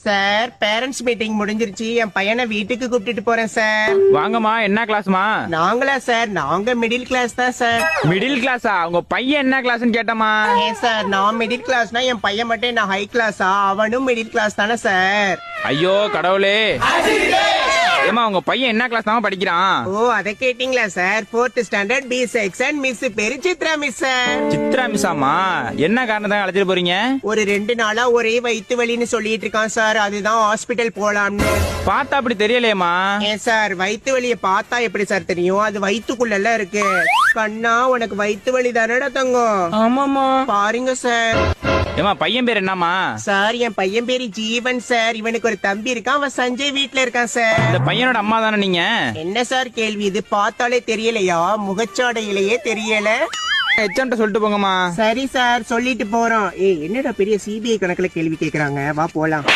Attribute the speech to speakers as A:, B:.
A: Sir parents meeting முடிஞ்சிருச்சு, என் பையனை வீட்டுக்கு கூப்பிட்டுட்டு போறேன் சார்.
B: வாங்கம்மா, என்ன கிளாஸ்மா?
A: நாங்களா சார்? நாங்க மிடில் கிளாஸ் தான் சார்.
B: மிடில் கிளாஸா? உங்க பையன் என்ன கிளாஸ்னு கேட்டமா?
A: ஏன் சார், நான் மிடில் கிளாஸ்னா என் பையன் மட்டும் என்ன ஹை கிளாஸா? அவனும் மிடில் கிளாஸ் தானே சார்.
B: ஐயோ கடவுளே. ஏமா உங்க பையன் என்ன கிளாஸ் தான் படிக்கிறான்?
A: ஓ, அதை கேட்டீங்களா sir? 4th standard B section. Miss பேரு சித்ரா மிஸ் சார்.
B: சித்ரா மிஸ்ஸாமா? என்ன காரணத்தான் அழைச்சிட்டு போறீங்க?
A: ஒரு 2 நாளா ஒரே வயித்து வலின்னு சொல்லிட்டு இருக்கான் சார், அதுதான் ஹாஸ்பிட்டல் போலாம்னு.
B: பார்த்தா அப்படி தெரியலையேமா.
A: ஏன் சார், வயித்து வலிய பார்த்தா எப்படி சார் தெரியும்? அது வயித்துக்குள்ள இருக்கு. கண்ணா, உனக்கு வயித்து வலி தானடா தங்கம்?
B: ஆமாமா.
A: பாருங்க சார்.
B: ஏமா பையன் பேர் என்னமா?
A: சார், என் பையன் பேரு ஜீவன் சார். இவனுக்கு ஒரு தம்பி இருக்கான், அவன் சஞ்சய் வீட்ல இருக்கான் சார்.
B: இந்த பையனோட அம்மா தானே நீங்க?
A: என்ன சார் கேள்வி இது? பார்த்தாலே தெரியலையா? முகச்சாடையிலேயே தெரியல.
B: எச்எம்ட்ட சொல்லிட்டு போங்கம்மா.
A: சரி சார், சொல்லிட்டு போறோம். என்னடா பெரிய சிபிஐ கணக்குல கேள்வி கேக்குறாங்க, வா போலாம்.